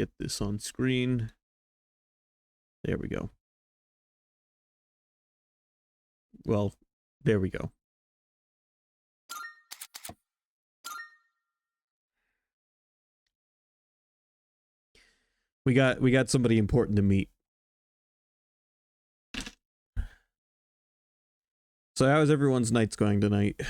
get this on screen. There we go. Well, there we go. We got somebody important to meet. So how is everyone's nights going tonight?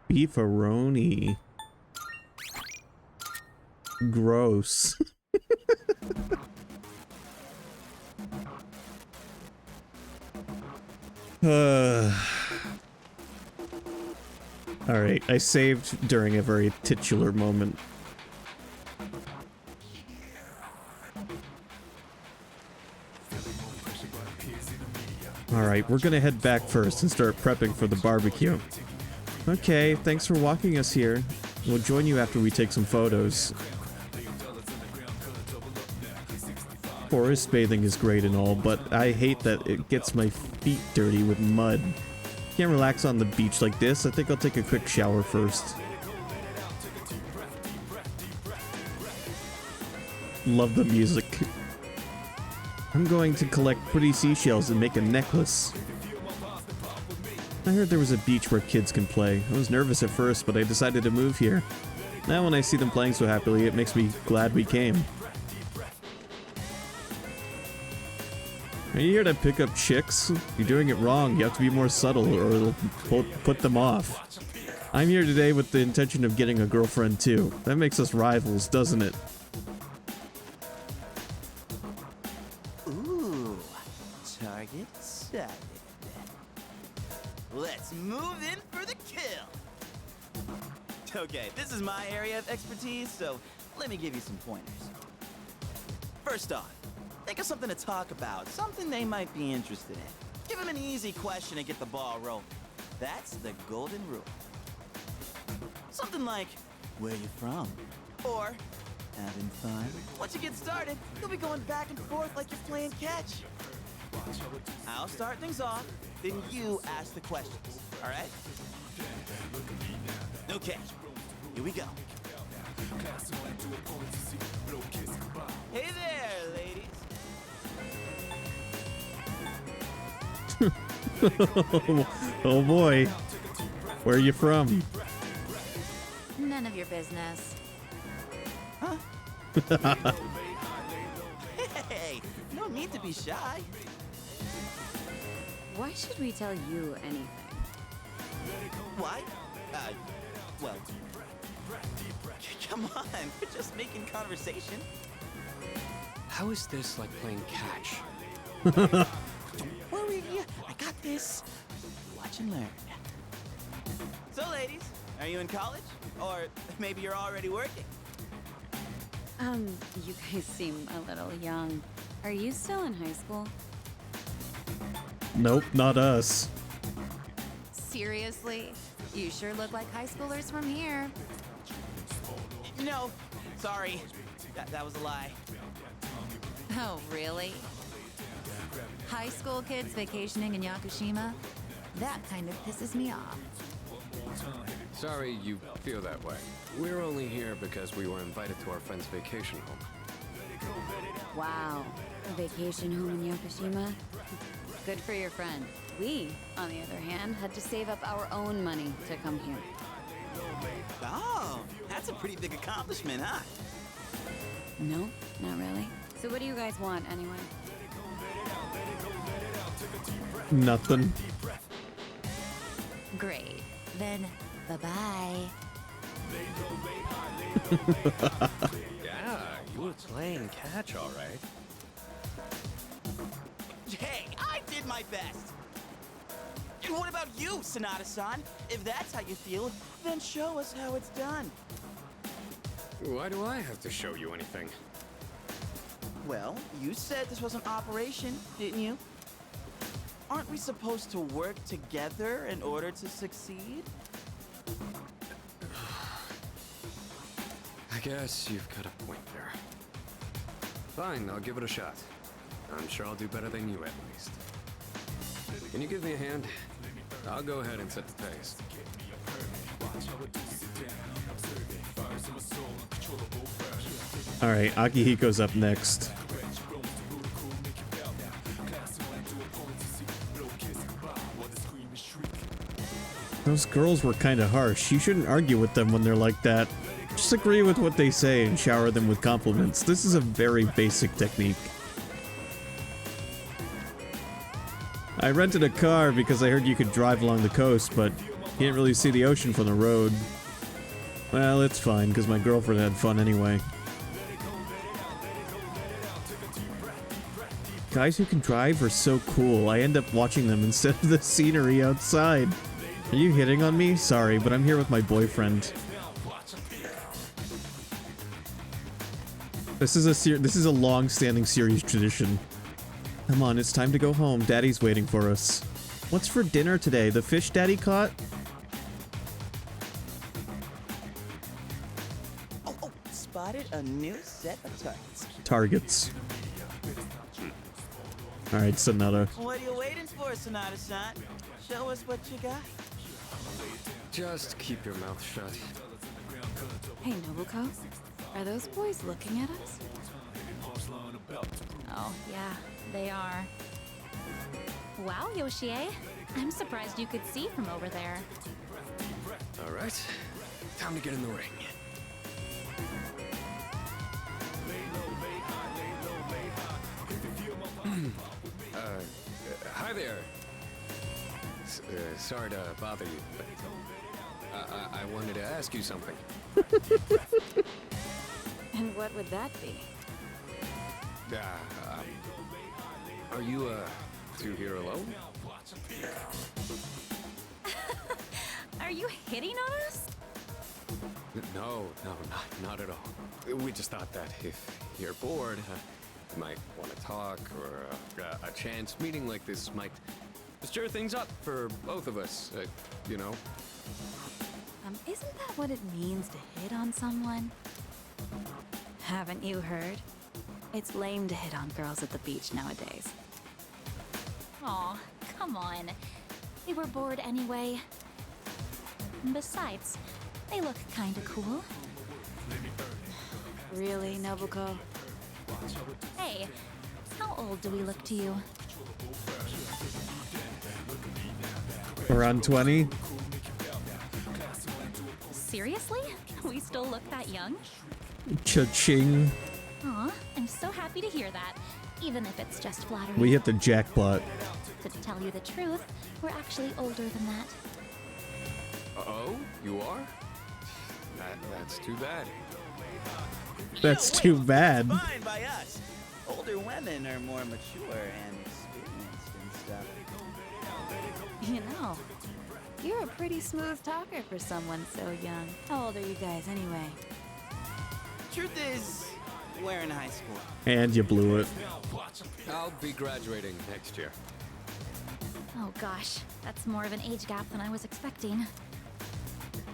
Beefaroni. Gross. Alright, I saved during a very titular moment. Alright, we're gonna head back first and start prepping for the barbecue. Okay, thanks for walking us here. We'll join you after we take some photos. Forest bathing is great and all, but I hate that it gets my feet dirty with mud. Can't relax on the beach like this. I think I'll take a quick shower first. Love the music. I'm going to collect pretty seashells and make a necklace. I heard there was a beach where kids can play. I was nervous at first, but I decided to move here. Now when I see them playing so happily, it makes me glad we came. Are you here to pick up chicks? You're doing it wrong. You have to be more subtle or it'll put them off. I'm here today with the intention of getting a girlfriend too. That makes us rivals, doesn't it? Ooh, target sighted. Let's move in for the kill. Okay, this is my area of expertise, so let me give you some pointers. First off, think of something to talk about, something they might be interested in. Give them an easy question and get the ball rolling. That's the golden rule. Something like, where you from? Or, having fun? Once you get started, you'll be going back and forth like you're playing catch. I'll start things off, then you ask the questions, all right? Okay, here we go. Hey there, ladies. Oh boy. Where are you from? None of your business. Huh? Hey, no need to be shy. Why should we tell you anything? why? Well, come on, we're just making conversation. How is this like playing catch? Don't worry, I got this. Watch and learn. So, ladies, are you in college? Or maybe you're already working? You guys seem a little young. Are you still in high school? Nope, not us. Seriously? You sure look like high schoolers from here. No, sorry. That was a lie. Oh, really? High school kids vacationing in Yakushima? That kind of pisses me off. Sorry you feel that way. We're only here because we were invited to our friend's vacation home. Wow. A vacation home in Yakushima? Good for your friend. We, on the other hand, had to save up our own money to come here. Oh, that's a pretty big accomplishment, huh? No, not really. So what do you guys want, anyway? Nothing. Great. Then, bye-bye. Yeah, you were playing catch, all right. Hey, I did my best. And what about you, Sonata-san? If that's how you feel, then show us how it's done. Why do I have to show you anything? Well, you said this was an operation, didn't you? Aren't we supposed to work together in order to succeed? I guess you've got a point there. Fine, I'll give it a shot. I'm sure I'll do better than you at least. Can you give me a hand? I'll go ahead and set the pace. Alright, Akihiko's up next. Those girls were kinda harsh. You shouldn't argue with them when they're like that. Just agree with what they say and shower them with compliments. This is a very basic technique. I rented a car because I heard you could drive along the coast, but you can't really see the ocean from the road. Well, it's fine, because my girlfriend had fun anyway. Guys who can drive are so cool. I end up watching them instead of the scenery outside. Are you hitting on me? Sorry, but I'm here with my boyfriend. This is a long-standing series tradition. Come on, it's time to go home. Daddy's waiting for us. What's for dinner today? The fish Daddy caught? Oh, spotted a new set of targets. Targets. Alright, Sonata. What are you waiting for, Sonata-san? Show us what you got. Just keep your mouth shut. Hey, Nobuko. Are those boys looking at us? Oh, yeah, they are. Wow, Yoshie. I'm surprised you could see from over there. All right, time to get in the ring. Hi there. Sorry to bother you, but I wanted to ask you something. And what would that be? Are you two here alone? Are you hitting on us? No, not at all. We just thought that if you're bored, you might want to talk, or a chance meeting like this might stir things up for both of us, you know? Isn't that what it means to hit on someone? Haven't you heard? It's lame to hit on girls at the beach nowadays. Aw, come on. They were bored anyway. Besides, they look kinda cool. Really, Nobuko? Hey, how old do we look to you? Around 20? Seriously? We still look that young? Cha-ching. Aw, I'm so happy to hear that, even if it's just flattery. We hit the jackpot. To tell you the truth, we're actually older than that. Oh, you are? That's too bad. That's No, too wait, bad. it's fine by us. Older women are more mature and experienced and stuff. You know, you're a pretty smooth talker for someone so young. How old are you guys anyway? Truth is, we're in high school. And you blew it. I'll be graduating next year. Oh gosh, that's more of an age gap than I was expecting.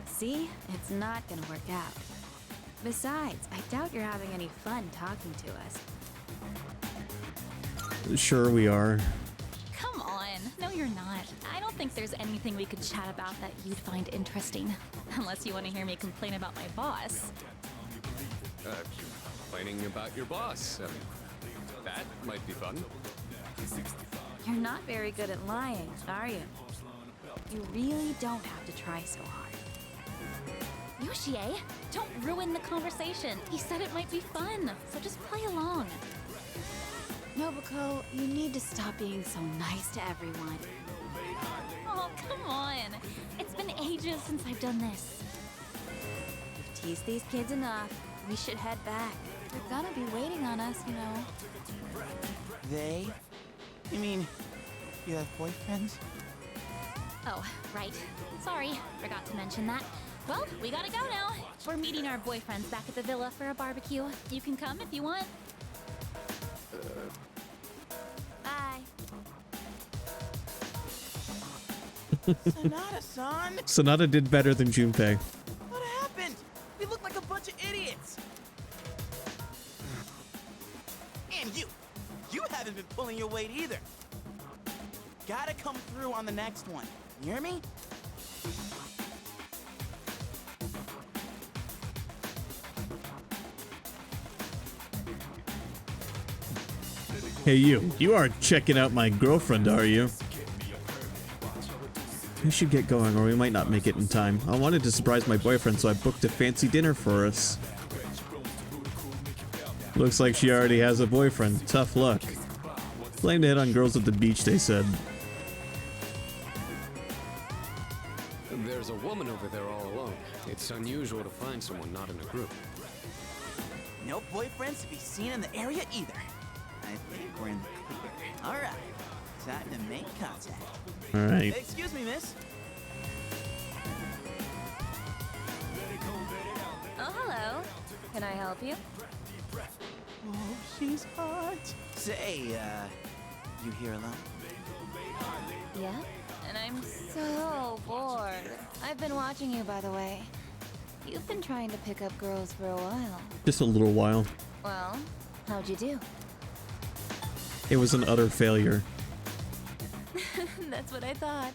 See? It's not gonna work out. Besides, I doubt you're having any fun talking to us. Sure we are. Come on, no you're not. I don't think there's anything we could chat about that you'd find interesting. Unless you want to hear me complain about my boss. Complaining about your boss. That might be fun. You're not very good at lying, are you? You really don't have to try so hard. Yoshie, don't ruin the conversation. He said it might be fun, so just play along. Nobuko, you need to stop being so nice to everyone. Oh, come on. It's been ages since I've done this. You've teased these kids enough. We should head back. They're gonna be waiting on us, you know. They? You mean, you have boyfriends? Oh, right. Sorry, forgot to mention that. Well, we gotta go now. We're meeting our boyfriends back at the villa for a barbecue. You can come if you want. Bye. Sonata-san! Sonata did better than Junpei. What happened? We look like a bunch of idiots! And you haven't been pulling your weight either. Gotta come through on the next one. You hear me? Hey you aren't checking out my girlfriend, are you? We should get going or we might not make it in time. I wanted to surprise my boyfriend, so I booked a fancy dinner for us. Looks like she already has a boyfriend. Tough luck. Blame to hit on girls at the beach, they said. There's a woman over there all alone. It's unusual to find someone not in a group. No boyfriends to be seen in the area either. I think we're in the clear. Alright, time to make contact. Alright. Excuse me, miss. Oh, hello. Can I help you? Oh, she's hot. Say, you here alone? Yeah? And I'm so bored. I've been watching you, by the way. You've been trying to pick up girls for a while. Just a little while. Well, how'd you do? It was an utter failure. That's what I thought.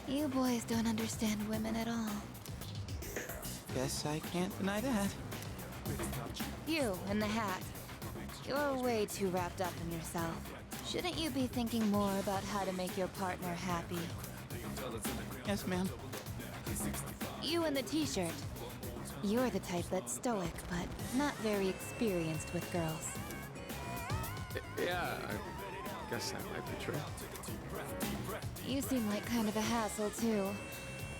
You boys don't understand women at all. Guess I can't deny that. You in the hat. You're way too wrapped up in yourself. Shouldn't you be thinking more about how to make your partner happy? Yes, ma'am. You in the t-shirt. You're the type that's stoic, but not very experienced with girls. Yeah, I guess that might be true. You seem like kind of a hassle, too.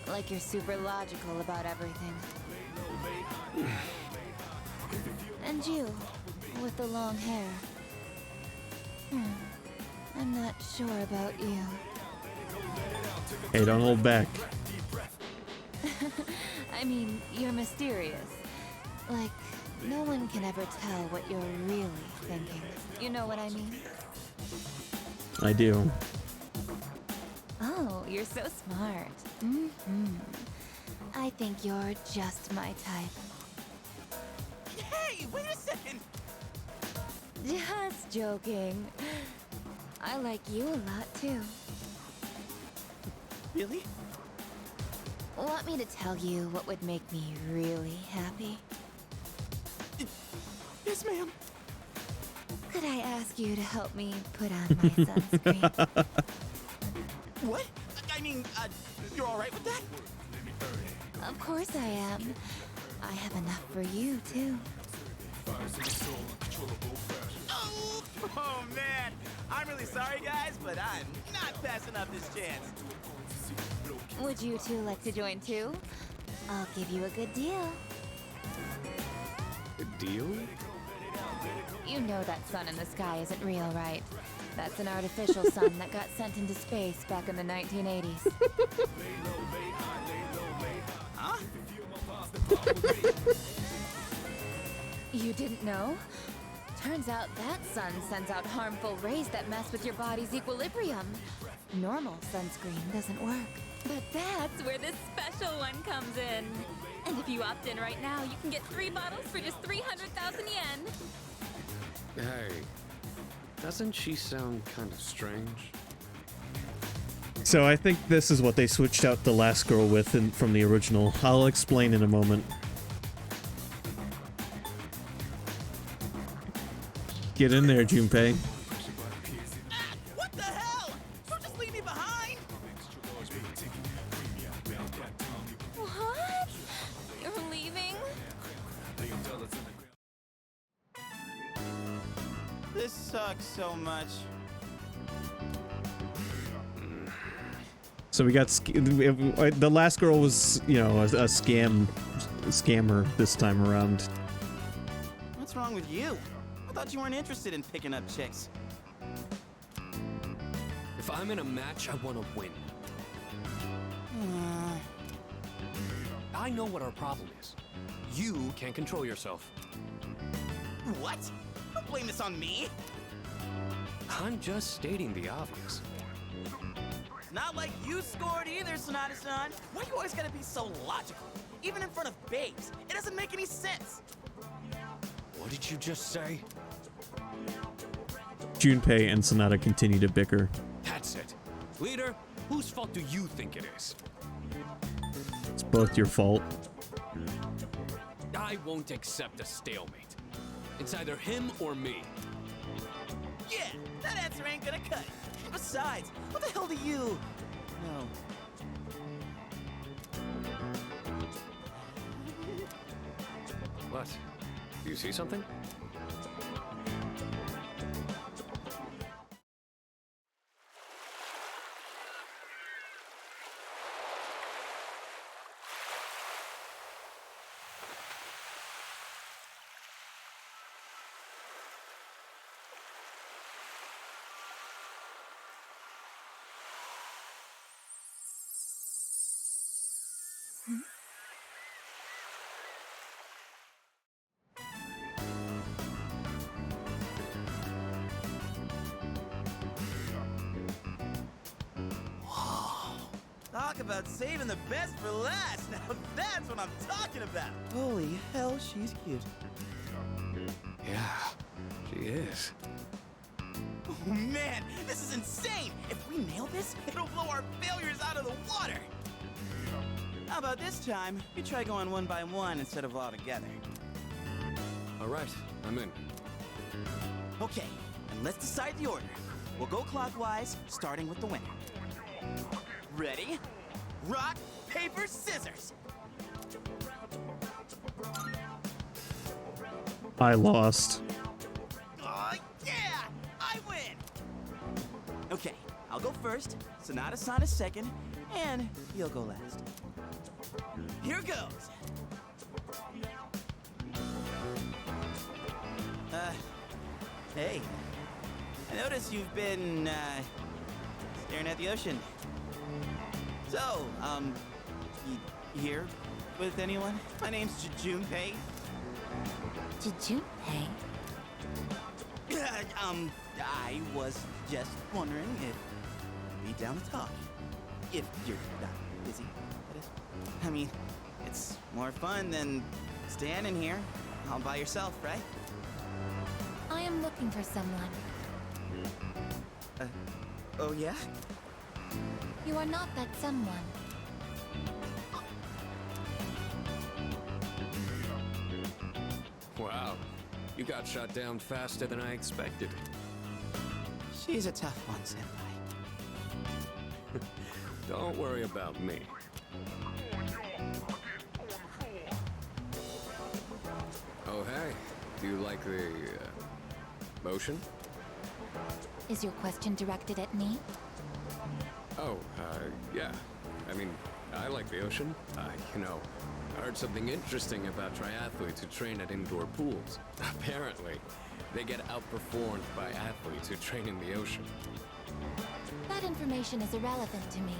Like you're super logical about everything. And you, with the long hair. I'm not sure about you. Hey, don't hold back. I mean, you're mysterious. Like, no one can ever tell what you're really thinking. You know what I mean? I do. Oh, you're so smart. I think you're just my type. Hey, wait a second! Just joking. I like you a lot, too. Really? Want me to tell you what would make me really happy? Yes, ma'am. Could I ask you to help me put on my sunscreen? What? I mean, you're alright with that? Of course I am. I have enough for you, too. Oh, man. I'm really sorry, guys, but I'm not passing up this chance. Would you two like to join too? I'll give you a good deal. A deal? You know that sun in the sky isn't real, right? That's an artificial sun that got sent into space back in the 1980s. Huh? You didn't know? Turns out that sun sends out harmful rays that mess with your body's equilibrium. Normal sunscreen doesn't work. But that's where this special one comes in. And if you opt in right now, you can get 3 bottles for just 300,000 yen. Hey, doesn't she sound kind of strange? So I think this is what they switched out the last girl with from the original. I'll explain in a moment. Get in there, Junpei. Ah, what the hell? Don't just leave me behind! What? You're leaving? This sucks so much. So we got the last girl was, you know, a scammer this time around. What's wrong with you? I thought you weren't interested in picking up chicks. If I'm in a match, I want to win. I know what our problem is. You can't control yourself. What? Don't blame this on me. I'm just stating the obvious. It's not like you scored either, Sonata-san. Why you always gotta be so logical? Even in front of babes, it doesn't make any sense. What did you just say? Junpei and Sonata continue to bicker. That's it. Leader, whose fault do you think it is? It's both your fault. I won't accept a stalemate. It's either him or me. Yeah, that answer ain't gonna cut. Besides, what the hell do you know? What? Do you see something? Talk about saving the best for last. Now that's what I'm talking about. Holy hell, she's cute. Yeah, she is. Oh man, this is insane. If we nail this, it'll blow our failures out of the water. How about this time, we try going one by one instead of all together? All right, I'm in. Okay, and let's decide the order. We'll go clockwise, starting with the winner. Ready? Rock, paper, scissors. I lost. Oh, yeah! I win! Okay, I'll go first, Sonata-san is second, and you'll go last. Here goes! Hey. I notice you've been, staring at the ocean. So, you here with anyone? My name's Junpei. Junpei? I was just wondering if you'd be down to talk. If you're not busy, that is. I mean, it's more fun than standing here all by yourself, right? I am looking for someone. Oh yeah? You are not that someone. Wow, you got shot down faster than I expected. She's a tough one, senpai. Don't worry about me. Oh, hey. Do you like the, motion? Is your question directed at me? Oh, yeah. I mean, I like the ocean. I heard something interesting about triathletes who train at indoor pools. Apparently, they get outperformed by athletes who train in the ocean. That information is irrelevant to me.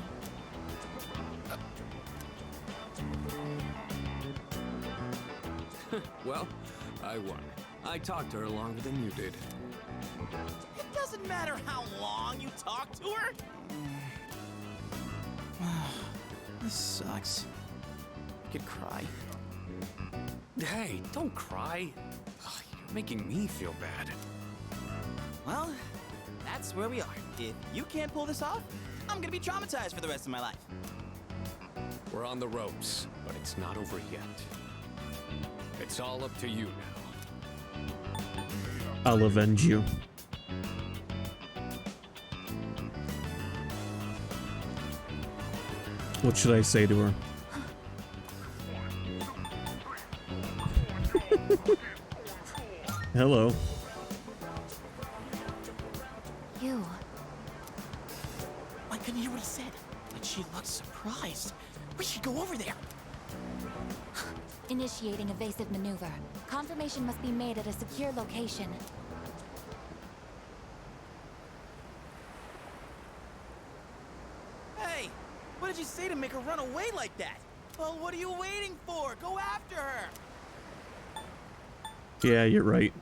Well, I won. I talked to her longer than you did. It doesn't matter how long you talk to her. This sucks. I could cry. Hey, don't cry. Ugh, you're making me feel bad. Well, that's where we are. If you can't pull this off, I'm gonna be traumatized for the rest of my life. We're on the ropes, but it's not over yet. It's all up to you now. I'll avenge you. What should I say to her? Hello. You. I couldn't hear what he said, but she looked surprised. We should go over there. Initiating evasive maneuver. Confirmation must be made at a secure location. Hey, what did you say to make her run away like that? Well, what are you waiting for? Go after her. Yeah, you're right.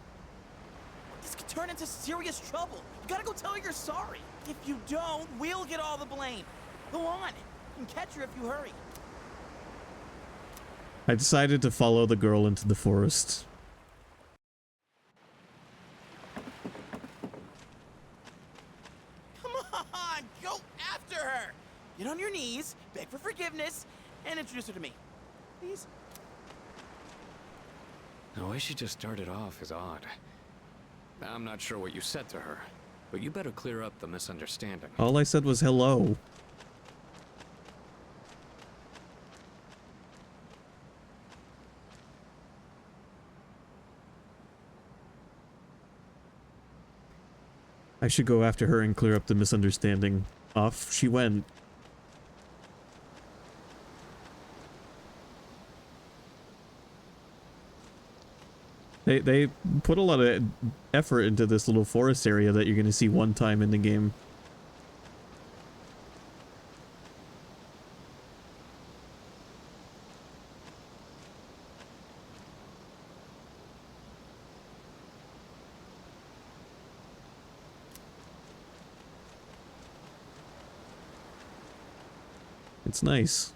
This could turn into serious trouble. You gotta go tell her you're sorry. If you don't, we'll get all the blame. Go on. You can catch her if you hurry. I decided to follow the girl into the forest. Come on, go after her. Get on your knees, beg for forgiveness, and introduce her to me. Please? The way she just started off is odd. I'm not sure what you said to her, but you better clear up the misunderstanding. All I said was hello. I should go after her and clear up the misunderstanding. Off she went. They put a lot of effort into this little forest area that you're going to see one time in the game. It's nice.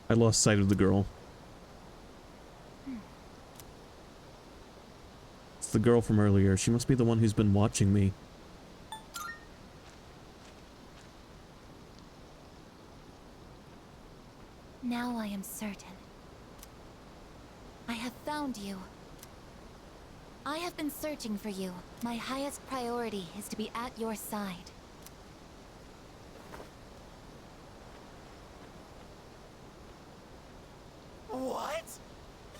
I lost sight of the girl. It's the girl from earlier. She must be the one who's been watching me. Now I am certain. I have found you. I have been searching for you. My highest priority is to be at your side. What?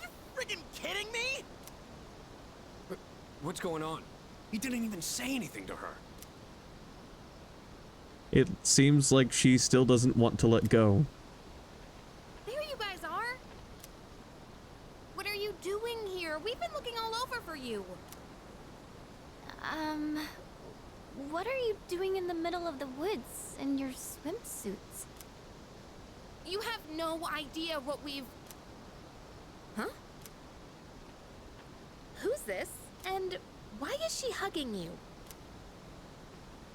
Are you freaking kidding me? What's going on? You didn't even say anything to her. It seems like she still doesn't want to let go. There you guys are! What are you doing here? We've been looking all over for you. What are you doing in the middle of the woods in your swimsuits? You have no idea what we've... Huh? Who's this? And why is she hugging you?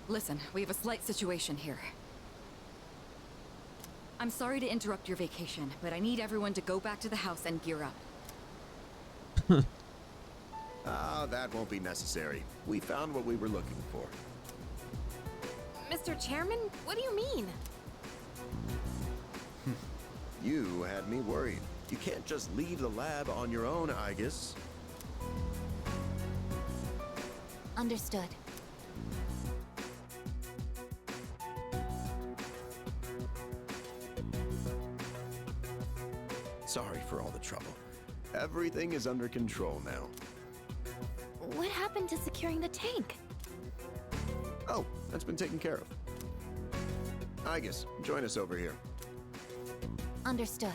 Listen, we have a slight situation here. I'm sorry to interrupt your vacation, but I need everyone to go back to the house and gear up. That won't be necessary. We found what we were looking for. Mr. Chairman, what do you mean? You had me worried. You can't just leave the lab on your own, Aegis. Understood. Sorry for all the trouble. Everything is under control now. What happened to securing the tank? Oh, that's been taken care of. Aegis, join us over here. Understood.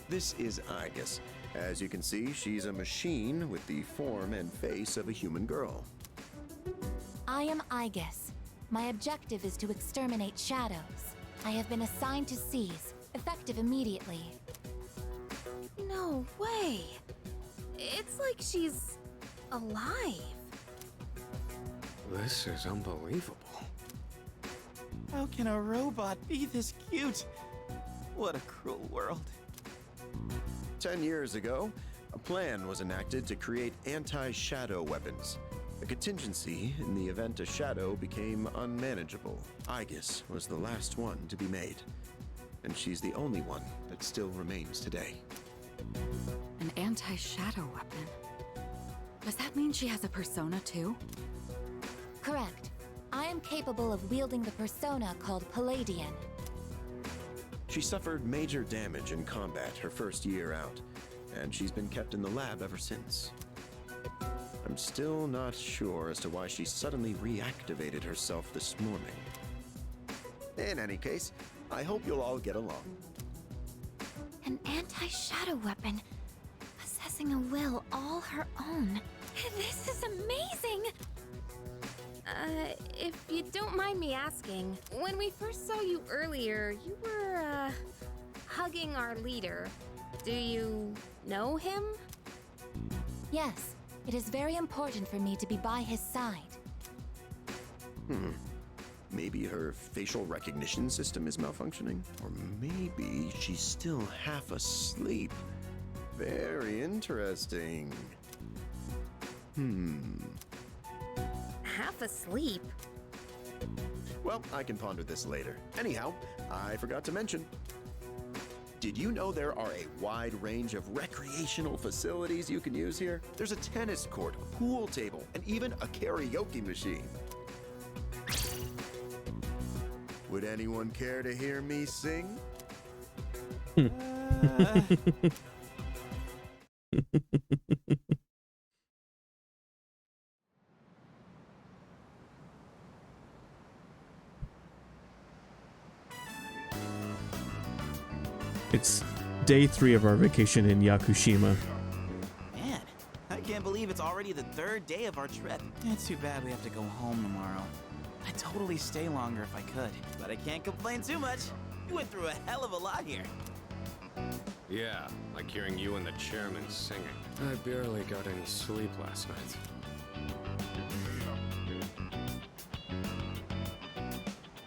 This is Aegis. As you can see, she's a machine with the form and face of a human girl. I am Aegis. My objective is to exterminate shadows. I have been assigned to seize, effective immediately. No way. It's like she's alive. This is unbelievable. How can a robot be this cute? What a cruel world. 10 years ago, a plan was enacted to create anti-shadow weapons. A contingency in the event a shadow became unmanageable. Aegis was the last one to be made. And she's the only one that still remains today. An anti-shadow weapon. Does that mean she has a persona too? Correct. I am capable of wielding the persona called Palladian. She suffered major damage in combat her first year out, and she's been kept in the lab ever since. I'm still not sure as to why she suddenly reactivated herself this morning. In any case, I hope you'll all get along. An anti-shadow weapon, possessing a will all her own. This is amazing! If you don't mind me asking, when we first saw you earlier, you were, hugging our leader. Do you know him? Yes, it is very important for me to be by his side. Maybe her facial recognition system is malfunctioning? Or maybe she's still half asleep. Very interesting. Half asleep. Well, I can ponder this later. Anyhow, I forgot to mention. Did you know there are a wide range of recreational facilities you can use here? There's a tennis court, a pool table, and even a karaoke machine. Would anyone care to hear me sing? It's day 3 of our vacation in Yakushima. Man, I can't believe it's already the 3rd day of our trip. It's too bad we have to go home tomorrow. I'd totally stay longer if I could, but I can't complain too much. We went through a hell of a lot here. Yeah, like hearing you and the chairman singing. I barely got any sleep last night.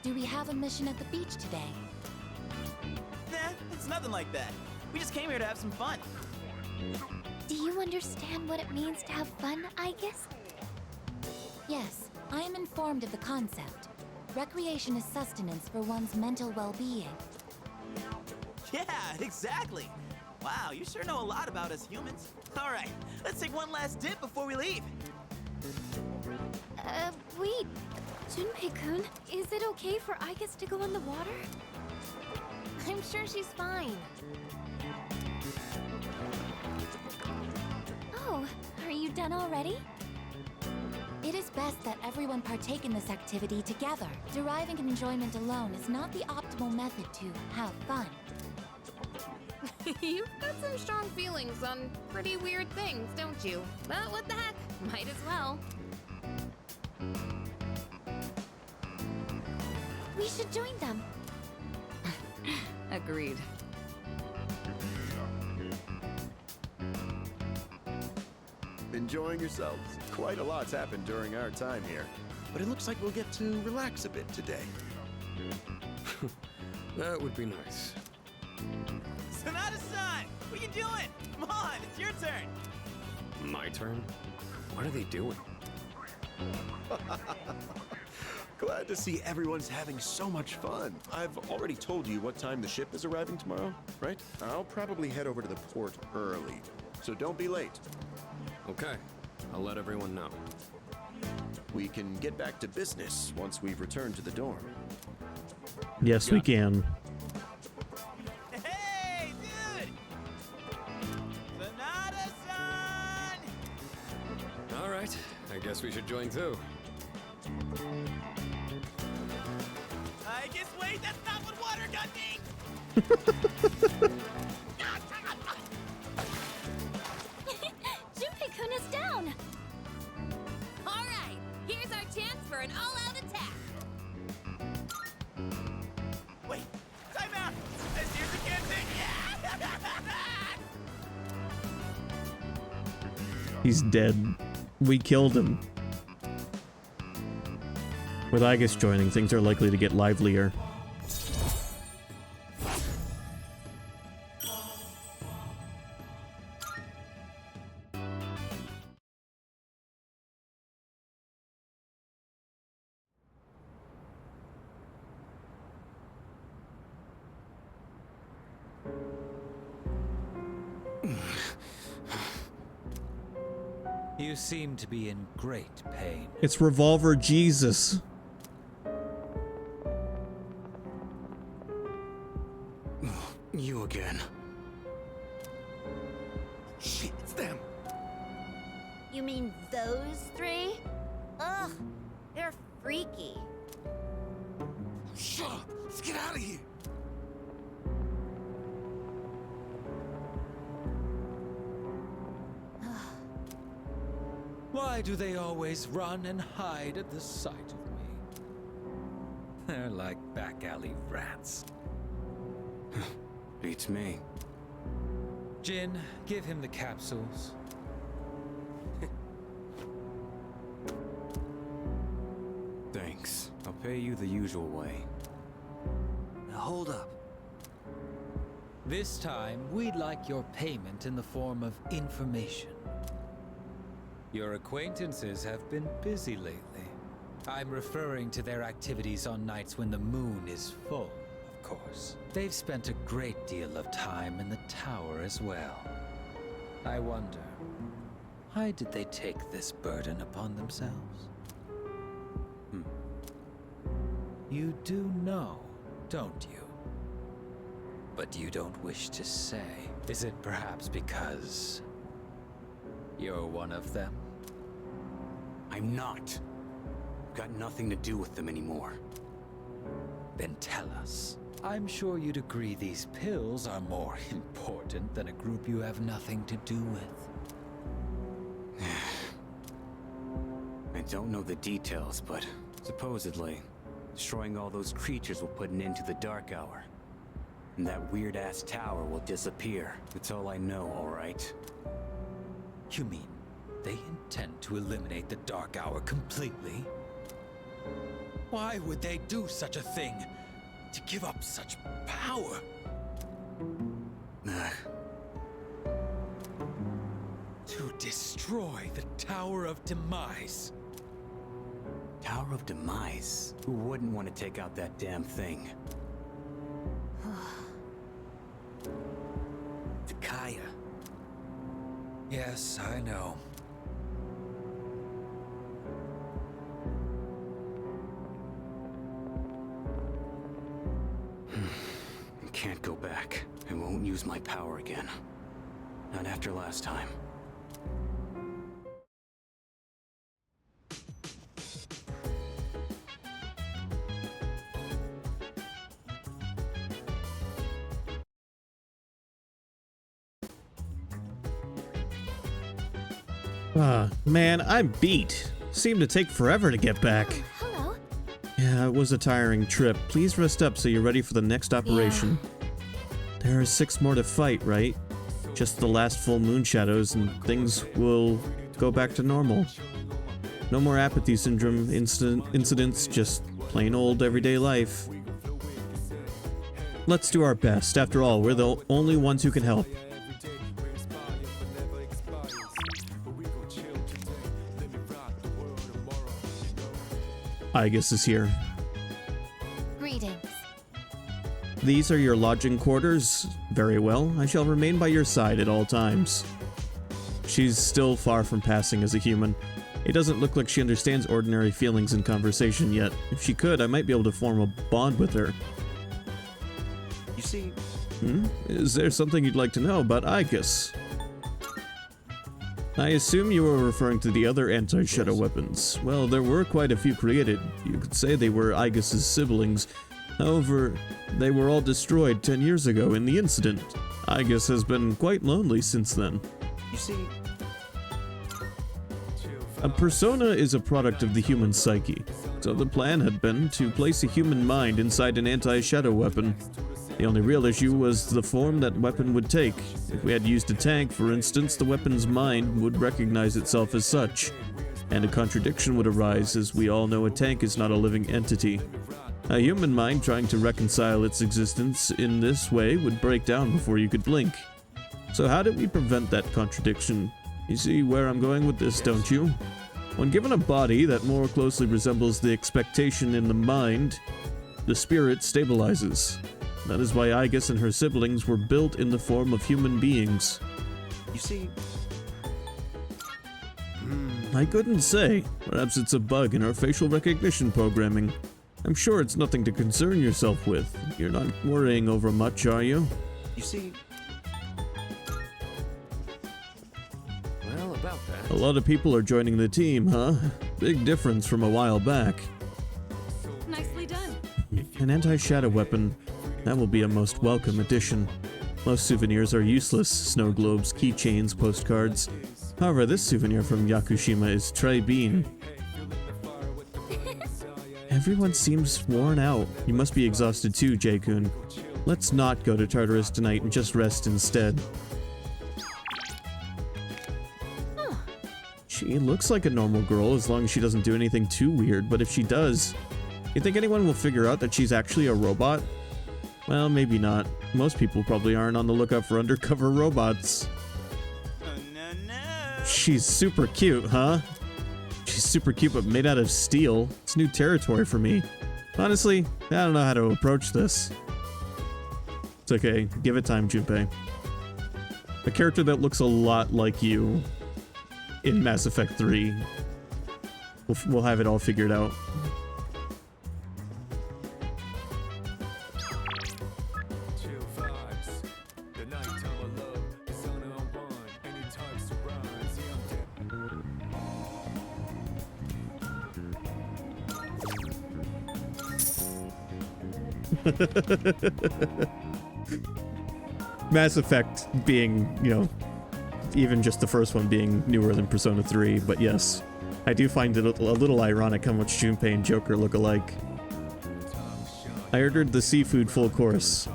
Do we have a mission at the beach today? Nah, it's nothing like that. We just came here to have some fun. Do you understand what it means to have fun, I guess? Yes, I am informed of the concept. Recreation is sustenance for one's mental well-being. Yeah, exactly. Wow, you sure know a lot about us humans. All right, let's take one last dip before we leave. Wait. Junpei-kun, is it okay for Aegis to go in the water? I'm sure she's fine. Oh, are you done already? It is best that everyone partake in this activity together. Deriving enjoyment alone is not the optimal method to have fun. You've got some strong feelings on pretty weird things, don't you? But what the heck? Might as well. We should join them. Agreed. Enjoying yourselves? Quite a lot's happened during our time here, but it looks like we'll get to relax a bit today. That would be nice. Sonata-san, what are you doing? Come on, it's your turn. My turn? What are they doing? Glad to see everyone's having so much fun. I've already told you what time the ship is arriving tomorrow, right? I'll probably head over to the port early, so don't be late. Okay, I'll let everyone know. We can get back to business once we've returned to the dorm. Yes, we can. Hey, dude! Sonata-san! All right, I guess we should join too. I guess, wait, that's not what water got me! Junpei-kun is down. All right, here's our chance for an all-out attack. Wait, time out! Here's the can thing! Yeah! He's dead. We killed him. With Aigis joining, things are likely to get livelier. You seem to be in great pain. It's Revolver Jesus. You again. Shit, it's them! You mean those three? Ugh, they're freaky. Shut up! Let's get out of here! Why do they always run and hide at the sight of me? They're like back alley rats. Beats me. Jin, give him the capsules. Thanks. I'll pay you the usual way. Now hold up. This time, we'd like your payment in the form of information. Your acquaintances have been busy lately. I'm referring to their activities on nights when the moon is full, of course. They've spent a great deal of time in the tower as well. I wonder, why did they take this burden upon themselves? You do know, don't you? But you don't wish to say. Is it perhaps because you're one of them? I'm not. I've got nothing to do with them anymore. Then tell us. I'm sure you'd agree these pills are more important than a group you have nothing to do with. I don't know the details, but supposedly, destroying all those creatures will put an end to the Dark Hour. And that weird-ass tower will disappear. That's all I know, all right? You mean they intend to eliminate the Dark Hour completely? Why would they do such a thing? To give up such power? To destroy the Tower of Demise. Tower of Demise? Who wouldn't want to take out that damn thing? Takaya. Yes, I know. I can't go back. I won't use my power again. Not after last time. Man, I'm beat. Seemed to take forever to get back. Hello. Yeah, it was a tiring trip. Please rest up so you're ready for the next operation. There are 6 more to fight, right? Just the last full moon shadows and things will go back to normal. No more apathy syndrome incidents, just plain old everyday life. Let's do our best. After all, we're the only ones who can help. Aigis is here. Greetings. These are your lodging quarters? Very well. I shall remain by your side at all times. She's still far from passing as a human. It doesn't look like she understands ordinary feelings in conversation yet. If she could, I might be able to form a bond with her. You see... Is there something you'd like to know about Aigis? I assume you were referring to the other anti-shadow weapons. Well, there were quite a few created. You could say they were Aigis' siblings. However, they were all destroyed 10 years ago in the incident. Aigis has been quite lonely since then. You see... A persona is a product of the human psyche, so the plan had been to place a human mind inside an anti-shadow weapon. The only real issue was the form that weapon would take. If we had used a tank, for instance, the weapon's mind would recognize itself as such, and a contradiction would arise, as we all know a tank is not a living entity. A human mind trying to reconcile its existence in this way would break down before you could blink. So how did we prevent that contradiction? You see where I'm going with this, don't you? When given a body that more closely resembles the expectation in the mind, the spirit stabilizes. That is why Aigis and her siblings were built in the form of human beings. You see... I couldn't say. Perhaps it's a bug in our facial recognition programming. I'm sure it's nothing to concern yourself with. You're not worrying over much, are you? You see... Well, about that. A lot of people are joining the team, huh? Big difference from a while back. Nicely done. An anti-shadow weapon. That will be a most welcome addition. Most souvenirs are useless. Snow globes, keychains, postcards. However, this souvenir from Yakushima is Trey Bean. Everyone seems worn out. You must be exhausted too, J-kun. Let's not go to Tartarus tonight and just rest instead. She looks like a normal girl as long as she doesn't do anything too weird, but if she does, you think anyone will figure out that she's actually a robot? Well, maybe not. Most people probably aren't on the lookout for undercover robots. She's super cute, huh? She's super cute but made out of steel. It's new territory for me. Honestly, I don't know how to approach this. It's okay. Give it time, Junpei. A character that looks a lot like you in Mass Effect 3. We'll have it all figured out. Mass Effect being, you know, even just the first one being newer than Persona 3, but yes, I do find it a little ironic how much Junpei and Joker look alike. I ordered the seafood full course.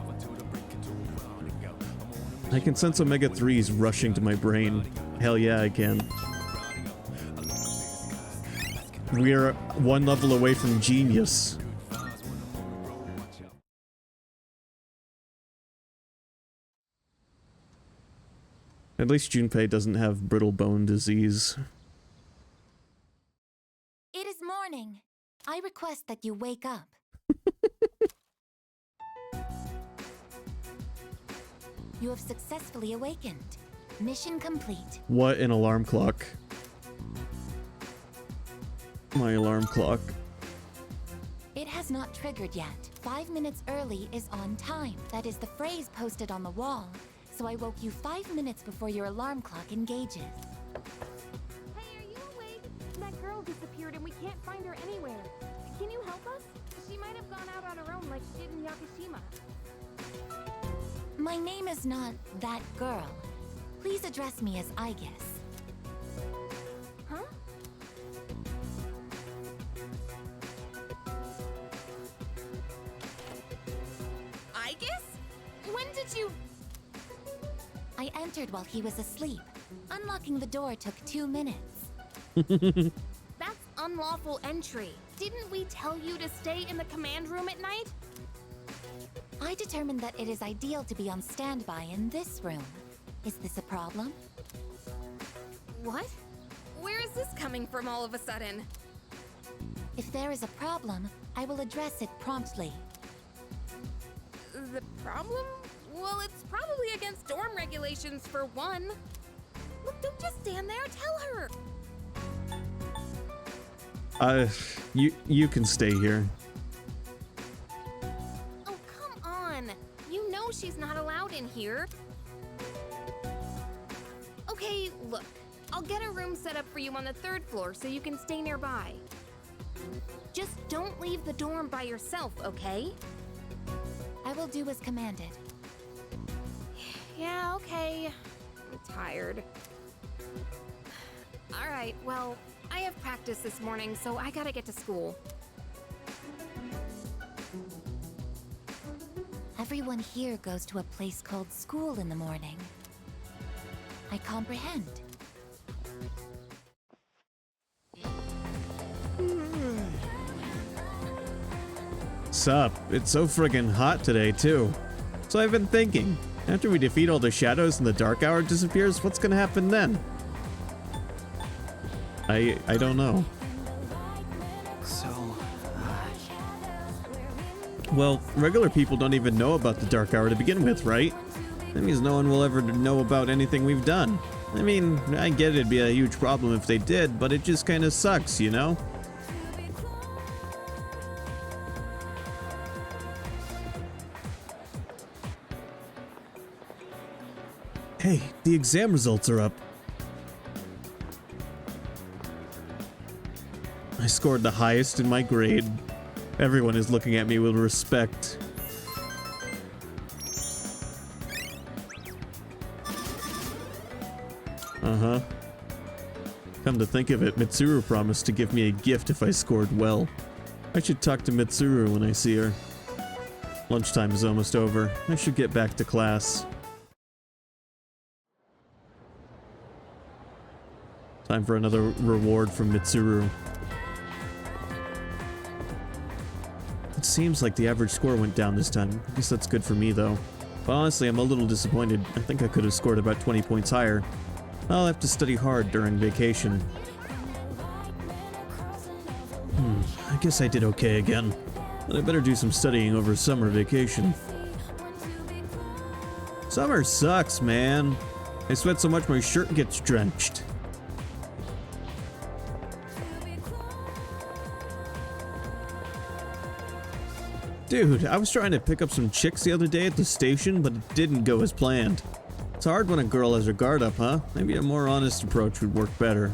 I can sense omega-3s rushing to my brain. Hell yeah, I can. We're one level away from genius. At least Junpei doesn't have brittle bone disease. It is morning. I request that you wake up. You have successfully awakened. Mission complete. What an alarm clock. My alarm clock. It has not triggered yet. 5 minutes early is on time. That is the phrase posted on the wall. So I woke you 5 minutes before your alarm clock engages. Hey, are you awake? That girl disappeared and we can't find her anywhere. Can you help us? She might have gone out on her own like she did in Yakushima. My name is not that girl. Please address me as Aigis. Huh? Aigis? When did you... I entered while he was asleep. Unlocking the door took 2 minutes. That's unlawful entry. Didn't we tell you to stay in the command room at night? I determined that it is ideal to be on standby in this room. Is this a problem? What? Where is this coming from all of a sudden? If there is a problem, I will address it promptly. The problem? Well, it's probably against dorm regulations for one. Look, don't just stand there. Tell her. You can stay here. Oh, come on. You know she's not allowed in here. Okay, look. I'll get a room set up for you on the 3rd floor so you can stay nearby. Just don't leave the dorm by yourself, okay? I will do as commanded. Yeah, okay. I'm tired. Alright, well, I have practice this morning, so I gotta get to school. Everyone here goes to a place called school in the morning. I comprehend. Sup? It's so friggin' hot today, too. So I've been thinking, after we defeat all the shadows and the dark hour disappears, what's gonna happen then? I don't know. So, Well, regular people don't even know about the dark hour to begin with, right? That means no one will ever know about anything we've done. I mean, I get it'd be a huge problem if they did, but it just kinda sucks, you know? Hey, the exam results are up. I scored the highest in my grade. Everyone is looking at me with respect. Uh-huh. Come to think of it, Mitsuru promised to give me a gift if I scored well. I should talk to Mitsuru when I see her. Lunchtime is almost over. I should get back to class. Time for another reward from Mitsuru. It seems like the average score went down this time. I guess that's good for me, though. But honestly, I'm a little disappointed. I think I could have scored about 20 points higher. I'll have to study hard during vacation. I guess I did okay again. But I better do some studying over summer vacation. Summer sucks, man. I sweat so much my shirt gets drenched. Dude, I was trying to pick up some chicks the other day at the station, but it didn't go as planned. It's hard when a girl has her guard up, huh? Maybe a more honest approach would work better.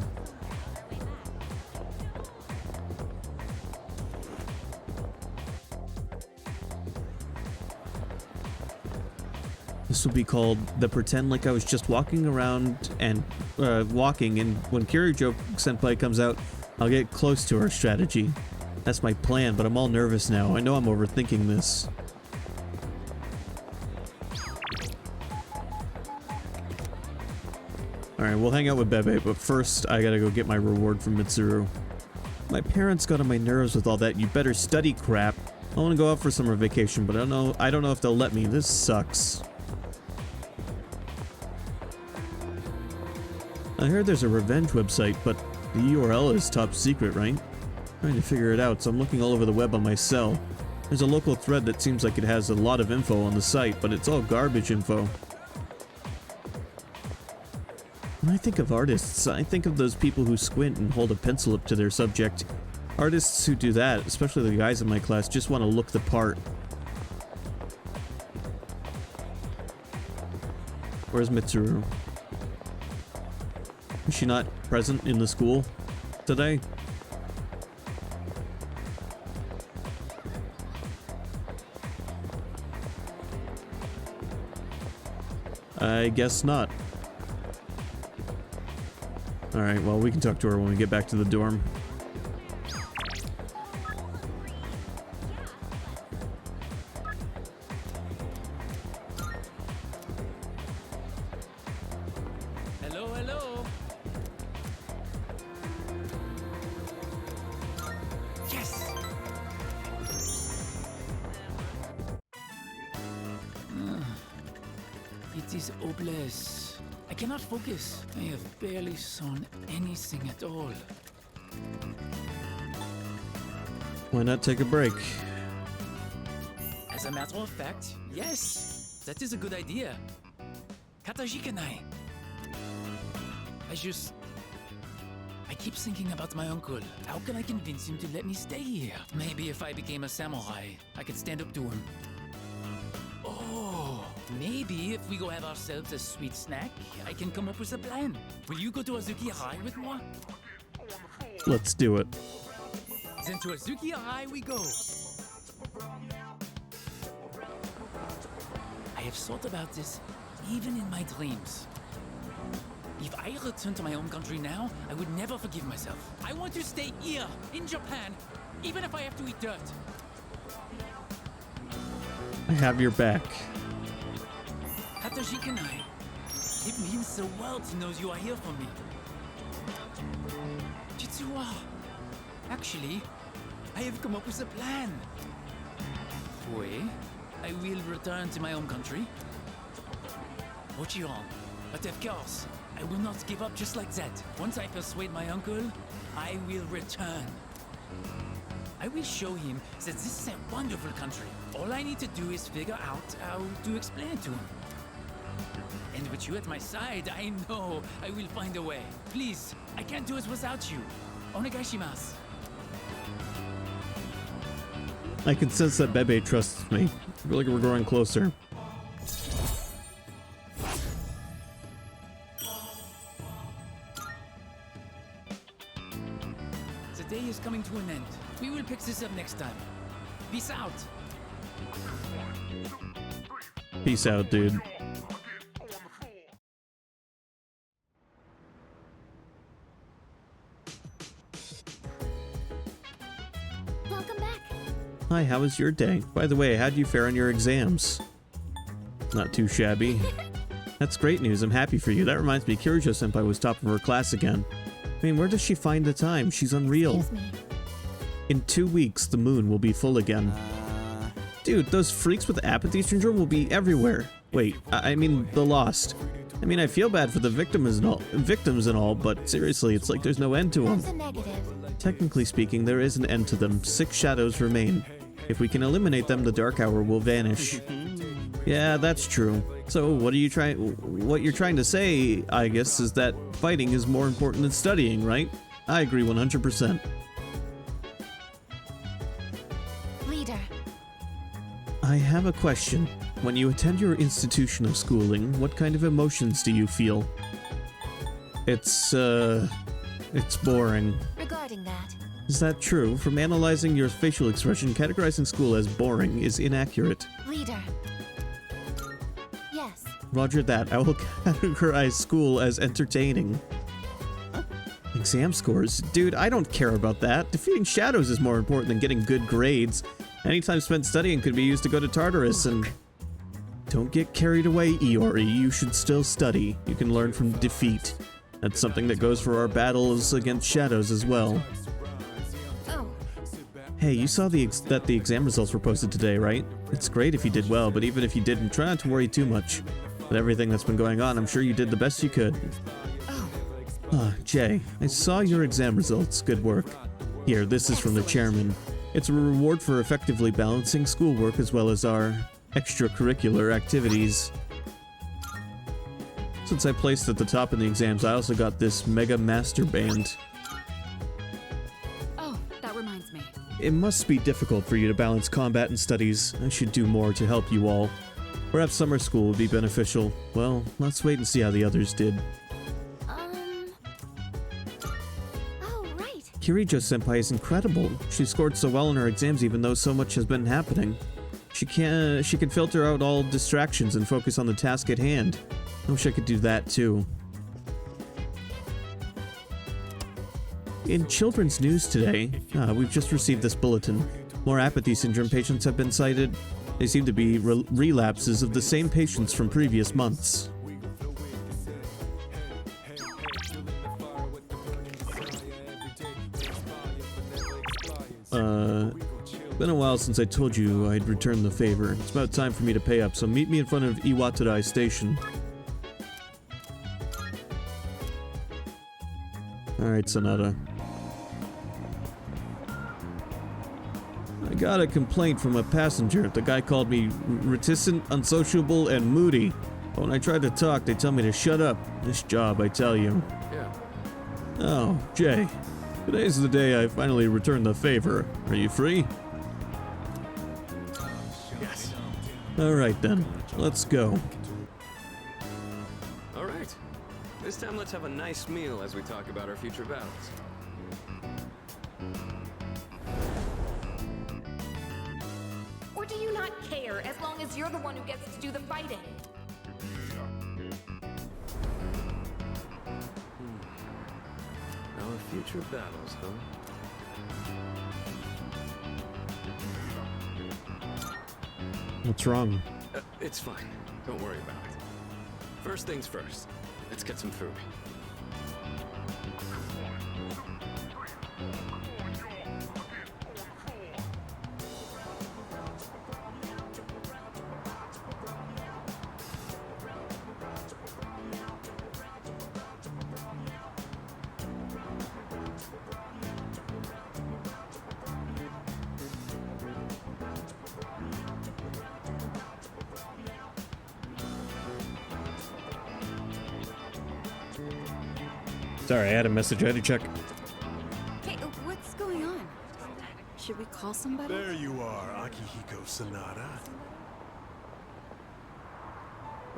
This will be called the pretend like I was just walking around and walking, and when Kirijo Senpai comes out, I'll get close to her strategy. That's my plan, but I'm all nervous now. I know I'm overthinking this. Alright, we'll hang out with Bebe, but first I gotta go get my reward from Mitsuru. My parents got on my nerves with all that "you better study" crap. I want to go out for summer vacation, but I don't know if they'll let me. This sucks. I heard there's a revenge website, but the URL is top secret, right? Trying to figure it out, so I'm looking all over the web on my cell. There's a local thread that seems like it has a lot of info on the site, but it's all garbage info. When I think of artists, I think of those people who squint and hold a pencil up to their subject. Artists who do that, especially the guys in my class, just want to look the part. Where's Mitsuru? Is she not present in the school today? I guess not. Alright, well, we can talk to her when we get back to the dorm. Hello, hello. Yes. It is hopeless. I cannot focus. I have barely sewn anything at all. Why not take a break? As a matter of fact, yes, that is a good idea. Katajikanai. I keep thinking about my uncle. How can I convince him to let me stay here? Maybe if I became a samurai, I could stand up to him. Oh, maybe if we go have ourselves a sweet snack, I can come up with a plan. Will you go to Azuki High with moi? Let's do it. Then to Azuki High we go. I have thought about this, even in my dreams. If I return to my home country now, I would never forgive myself. I want to stay here, in Japan, even if I have to eat dirt. I have your back. Katajikanai. It means the world knows you are here for me. Jitsuwa. Actually, I have come up with a plan. Wait, I will return to my home country. Ochiron. But of course, I will not give up just like that. Once I persuade my uncle, I will return. I will show him that this is a wonderful country. All I need to do is figure out how to explain it to him. And with you at my side, I know I will find a way. Please, I can't do it without you. Onegaishimasu. I can sense that Bebe trusts me. I feel like we're growing closer. The day is coming to an end. We will pick this up next time. Peace out. Peace out, dude. Welcome back. Hi, how was your day? By the way, how'd you fare on your exams? Not too shabby. That's great news. I'm happy for you. That reminds me, Kirijo-senpai was top of her class again. I mean, where does she find the time? She's unreal. Excuse me. In 2 weeks, the moon will be full again. Dude, those freaks with apathy syndrome will be everywhere. Wait, I mean the lost. I mean, I feel bad for the victims and all, but seriously, it's like there's no end to them. That's a negative. Technically speaking, there is an end to them. 6 shadows remain. If we can eliminate them, the dark hour will vanish. Yeah, that's true. So what you're trying to say, I guess, is that fighting is more important than studying, right? I agree 100%. Leader. I have a question. When you attend your institution of schooling, what kind of emotions do you feel? It's boring. Regarding that, Is that true? From analyzing your facial expression, categorizing school as boring is inaccurate. leader. Yes. Roger that. I will categorize school as entertaining. Exam scores? Dude, I don't care about that. Defeating shadows is more important than getting good grades. Any time spent studying could be used to go to Tartarus and... Don't get carried away, Iori. You should still study. You can learn from defeat. That's something that goes for our battles against shadows as well. Oh, Hey, you saw that the exam results were posted today, right? It's great if you did well, but even if you didn't, try not to worry too much. With everything that's been going on, I'm sure you did the best you could. Jay, I saw your exam results. Good work. Here, this is from the chairman. It's a reward for effectively balancing schoolwork as well as our extracurricular activities. Since I placed at the top in the exams, I also got this Mega Master Band. Oh, that reminds me. It must be difficult for you to balance combat and studies. I should do more to help you all. Perhaps summer school would be beneficial. Well, let's wait and see how the others did. Oh, right. Kirijo-senpai is incredible. She scored so well in her exams even though so much has been happening. She can filter out all distractions and focus on the task at hand. I wish I could do that too. In children's news today, we've just received this bulletin. More apathy syndrome patients have been cited. They seem to be relapses of the same patients from previous months. Been a while since I told you I'd return the favor. It's about time for me to pay up, so meet me in front of Iwatadai Station. Alright, Sonata. got a complaint from a passenger. The guy called me reticent, unsociable, and moody. When I tried to talk, they tell me to shut up. This job, I tell you. Yeah. Oh, Jay. Today's the day I finally returned the favor. Are you free? Yes. Alright then. Let's go. All right. This time let's have a nice meal as we talk about our future battles. Or do you not care as long as you're the one who gets to do the fighting? Our future battles, huh? What's wrong? It's fine. Don't worry about it. First things first. Let's get some food. Sorry, I had a message I had to check. Hey, what's going on? Should we call somebody? There you are, Akihiko Sanada.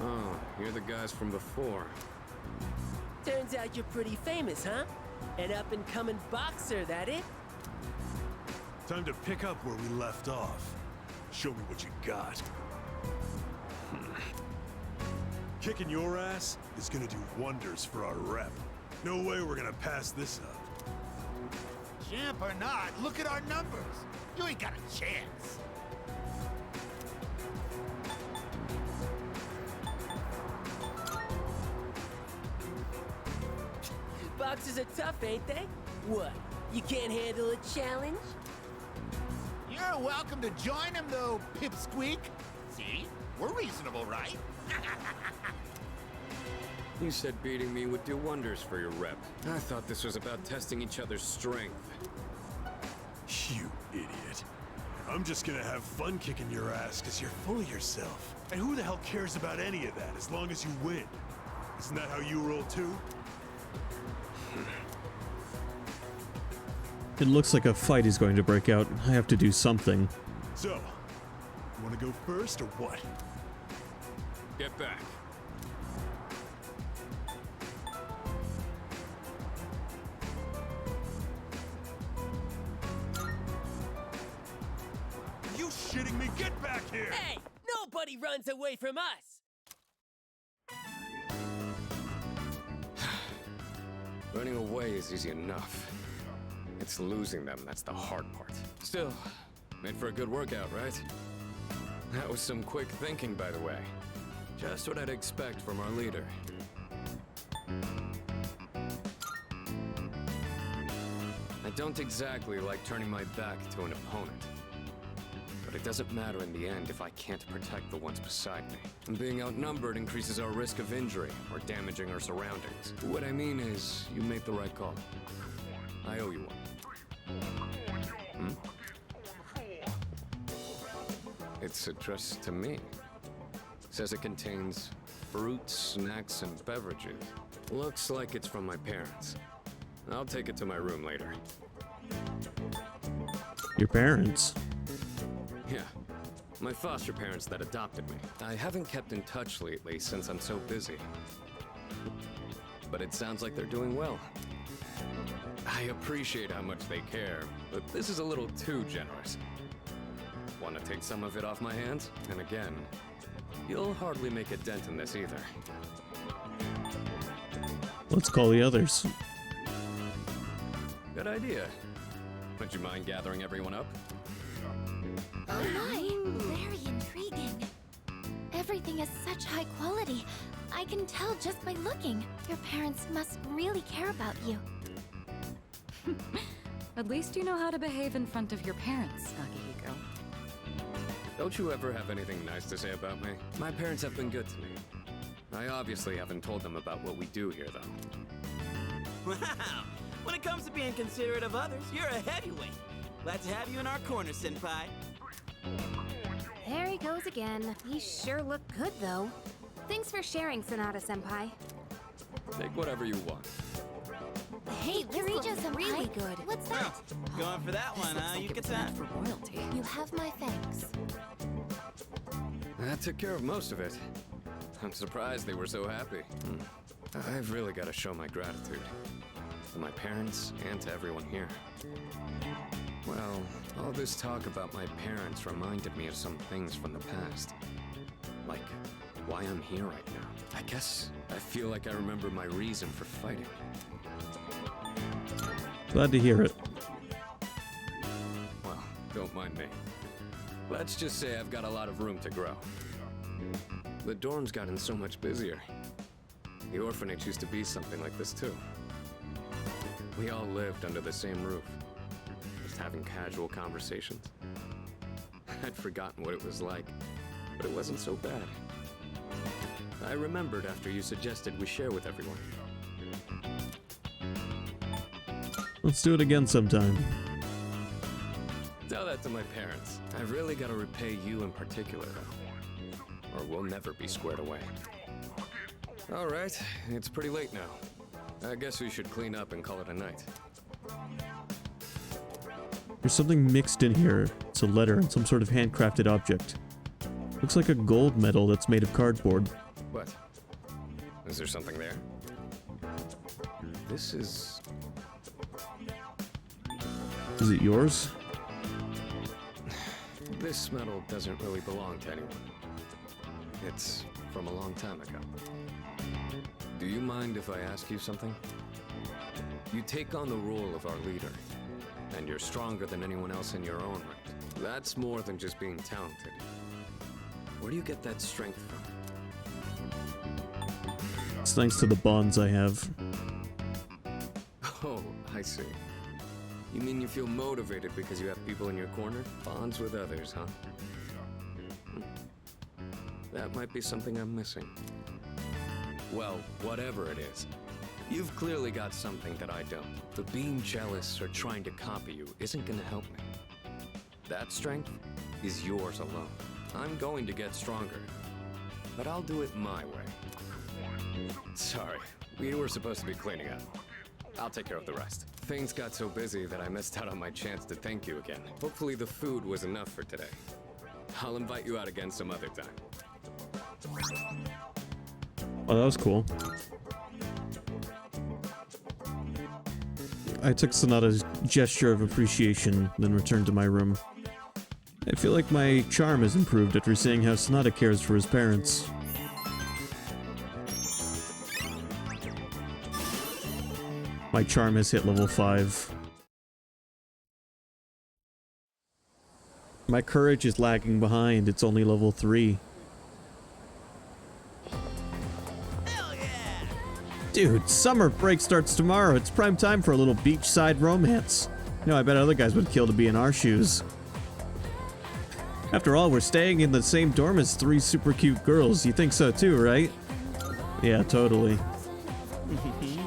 Oh, you're the guys from before. Turns out you're pretty famous, huh? An up-and-coming boxer, that it? Time to pick up where we left off. Show me what you got. Kicking your ass is gonna do wonders for our rep. No way we're gonna pass this up. Champ or not, look at our numbers. You ain't got a chance. Boxers are tough, ain't they? What? You can't handle a challenge? You're welcome to join him, though, Pipsqueak. See? We're reasonable, right? You said beating me would do wonders for your rep. I thought this was about testing each other's strength. You idiot. I'm just gonna have fun kicking your ass because you're full of yourself. And who the hell cares about any of that as long as you win? Isn't that how you roll too? It looks like a fight is going to break out. I have to do something. So, you wanna go first or what? Get back. You shitting me? Get back here! Hey! Nobody runs away from us! Running away is easy enough. It's losing them that's the hard part. Still, made for a good workout, right? That was some quick thinking, by the way. Just what I'd expect from our leader. I don't exactly like turning my back to an opponent. But it doesn't matter in the end if I can't protect the ones beside me. And being outnumbered increases our risk of injury or damaging our surroundings. What I mean is, you made the right call. I owe you one. It's addressed to me. Says it contains fruit, snacks, and beverages. Looks like it's from my parents. I'll take it to my room later. Your parents? Yeah, my foster parents that adopted me. I haven't kept in touch lately since I'm so busy. But it sounds like they're doing well. I appreciate how much they care, but this is a little too generous. Want to take some of it off my hands? And again, you'll hardly make a dent in this either. Let's call the others. Good idea. Would you mind gathering everyone up? Oh my, very intriguing. Everything is such high quality. I can tell just by looking. Your parents must really care about you. At least you know how to behave in front of your parents, Akihiko. Don't you ever have anything nice to say about me? My parents have been good to me. I obviously haven't told them about what we do here, though. Wow! When it comes to being considerate of others, you're a heavyweight. Glad to have you in our corner, Senpai. There he goes again. He sure looked good, though. Thanks for sharing, Sonata-senpai. Take whatever you want. Hey, Kirijo-senpai. Really good. What's that? Going for that one, huh? You get that for royalty. You have my thanks. That took care of most of it. I'm surprised they were so happy. I've really got to show my gratitude. To my parents and to everyone here. Well, all this talk about my parents reminded me of some things from the past. Like, why I'm here right now. I guess I feel like I remember my reason for fighting. Glad to hear it. Well, don't mind me. Let's just say I've got a lot of room to grow. The dorm's gotten so much busier. The orphanage used to be something like this too. We all lived under the same roof, just having casual conversations. I'd forgotten what it was like, but it wasn't so bad. I remembered after you suggested we share with everyone. Let's do it again sometime. Tell that to my parents. I've really got to repay you in particular, though, or we'll never be squared away. All right, it's pretty late now. I guess we should clean up and call it a night. There's something mixed in here. It's a letter and some sort of handcrafted object. Looks like a gold medal that's made of cardboard. What? Is there something there? This is... Is it yours? This medal doesn't really belong to anyone. It's from a long time ago. Do you mind if I ask you something? You take on the role of our leader, and you're stronger than anyone else in your own right. That's more than just being talented. Where do you get that strength from? It's thanks to the bonds I have. Oh, I see. You mean you feel motivated because you have people in your corner? Bonds with others, huh? That might be something I'm missing. Well, whatever it is, you've clearly got something that I don't. But being jealous or trying to copy you isn't gonna help me. That strength is yours alone. I'm going to get stronger, but I'll do it my way. Sorry, we were supposed to be cleaning up. I'll take care of the rest. Things got so busy that I missed out on my chance to thank you again. Hopefully the food was enough for today. I'll invite you out again some other time. Oh, that was cool. I took Sonata's gesture of appreciation, then returned to my room. I feel like my charm has improved after seeing how Sonata cares for his parents. My charm has hit level 5. My courage is lagging behind, it's only level 3. Dude, summer break starts tomorrow. It's prime time for a little beachside romance. You know, I bet other guys would kill to be in our shoes. After all, we're staying in the same dorm as 3 super cute girls. You think so too, right? Yeah, totally.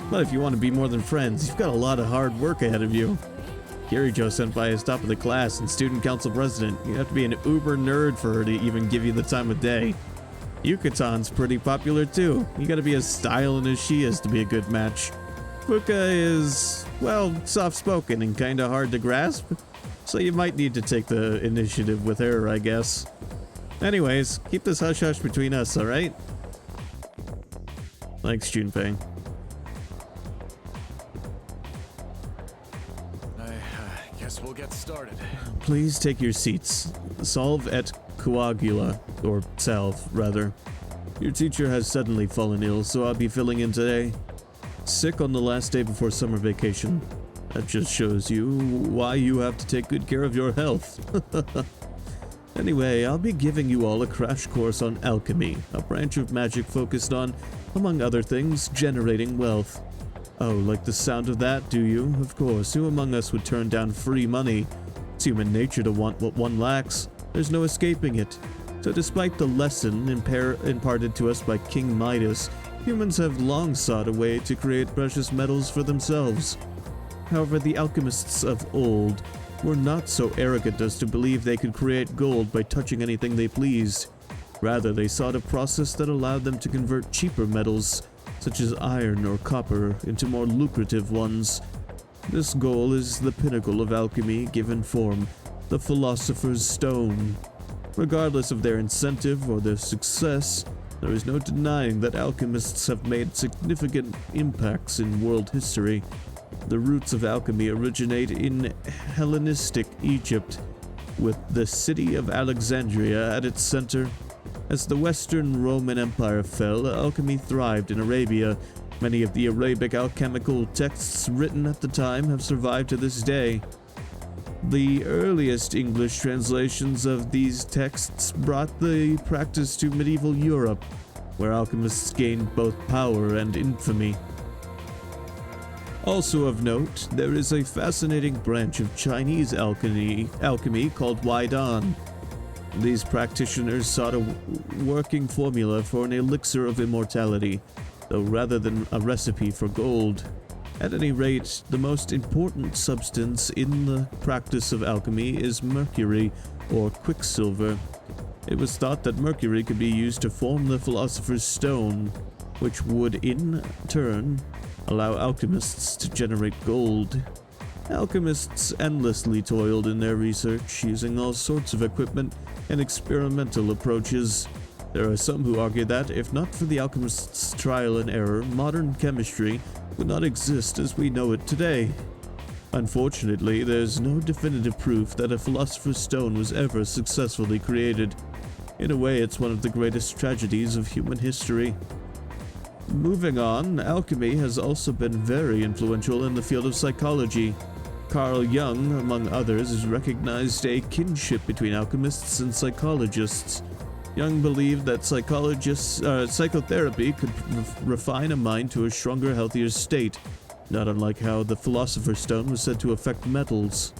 But if you want to be more than friends, you've got a lot of hard work ahead of you. Kirijo-senpai is top of the class and student council president. You have to be an uber nerd for her to even give you the time of day. Yukatan's pretty popular too. You gotta be as styling as she is to be a good match. Fuka is, well, soft-spoken and kinda hard to grasp, so you might need to take the initiative with her, I guess. Anyways, keep this hush-hush between us, alright? Thanks, Junpei. I guess we'll get started. Please take your seats. Salve et coagula, or salve, rather. Your teacher has suddenly fallen ill, so I'll be filling in today. Sick on the last day before summer vacation. That just shows you why you have to take good care of your health. Anyway, I'll be giving you all a crash course on alchemy, a branch of magic focused on, among other things, generating wealth. Oh, like the sound of that, do you? Of course, who among us would turn down free money? It's human nature to want what one lacks. There's no escaping it. So despite the lesson imparted to us by King Midas, humans have long sought a way to create precious metals for themselves. However, the alchemists of old were not so arrogant as to believe they could create gold by touching anything they pleased. Rather, they sought a process that allowed them to convert cheaper metals, such as iron or copper, into more lucrative ones. This goal is the pinnacle of alchemy given form, the Philosopher's Stone. Regardless of their incentive or their success, there is no denying that alchemists have made significant impacts in world history. The roots of alchemy originate in Hellenistic Egypt, with the city of Alexandria at its center. As the Western Roman Empire fell, alchemy thrived in Arabia. Many of the Arabic alchemical texts written at the time have survived to this day. The earliest English translations of these texts brought the practice to medieval Europe, where alchemists gained both power and infamy. Also of note, there is a fascinating branch of Chinese alchemy called Waidan. These practitioners sought a working formula for an elixir of immortality, though rather than a recipe for gold. At any rate, the most important substance in the practice of alchemy is mercury, or quicksilver. It was thought that mercury could be used to form the Philosopher's Stone, which would in turn allow alchemists to generate gold. Alchemists endlessly toiled in their research, using all sorts of equipment and experimental approaches. There are some who argue that, if not for the alchemists' trial and error, modern chemistry would not exist as we know it today. Unfortunately, there's no definitive proof that a Philosopher's Stone was ever successfully created. In a way, it's one of the greatest tragedies of human history. Moving on, alchemy has also been very influential in the field of psychology. Carl Jung, among others, has recognized a kinship between alchemists and psychologists. Jung believed that psychotherapy could refine a mind to a stronger, healthier state, not unlike how the Philosopher's Stone was said to affect metals.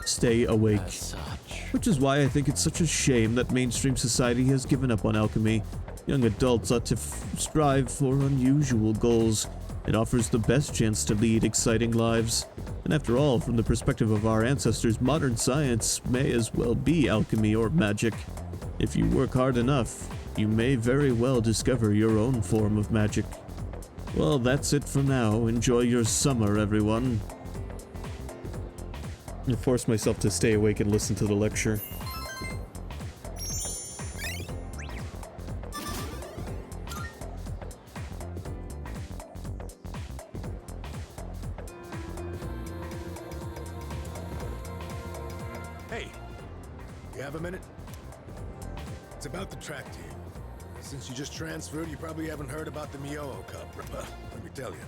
Stay awake. Which is why I think it's such a shame that mainstream society has given up on alchemy. Young adults ought to strive for unusual goals. It offers the best chance to lead exciting lives. And after all, from the perspective of our ancestors, modern science may as well be alchemy or magic. If you work hard enough, you may very well discover your own form of magic. Well, that's it for now. Enjoy your summer, everyone. I forced myself to stay awake and listen to the lecture. Hey, you have a minute? It's about the track team. Since you just transferred, you probably haven't heard about the Myoho Cup. Let me tell you,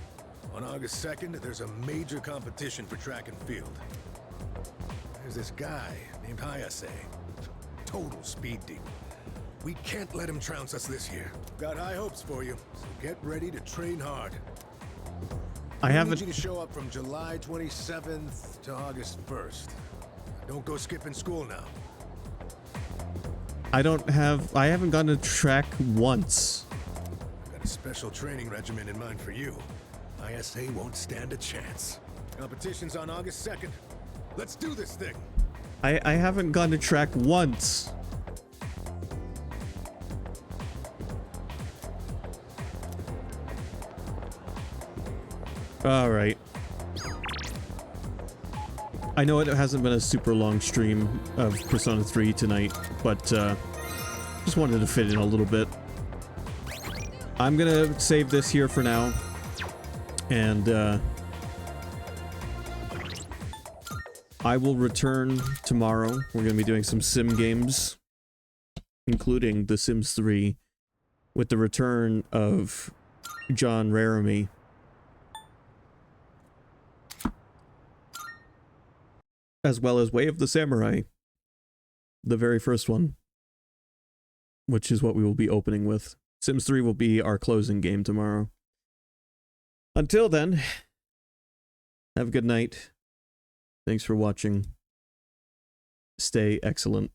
on August 2nd, there's a major competition for track and field. There's this guy named Hayase. Total speed demon. We can't let him trounce us this year. Got high hopes for you, so get ready to train hard. I need you to show up from July 27th to August 1st. Don't go skipping school now. I haven't gone to track once. Got a special training regimen in mind for you. ISA won't stand a chance. Competition's on August 2nd. Let's do this thing. I haven't gone to track once. All right. I know it hasn't been a super long stream of Persona 3 tonight, but just wanted to fit in a little bit. I'm gonna save this here for now, and I will return tomorrow. We're gonna be doing some sim games, including The Sims 3, with the return of John Raramy. As well as Way of the Samurai, the very first one, which is what we will be opening with. Sims 3 will be our closing game tomorrow. Until then, have a good night. Thanks for watching. Stay excellent.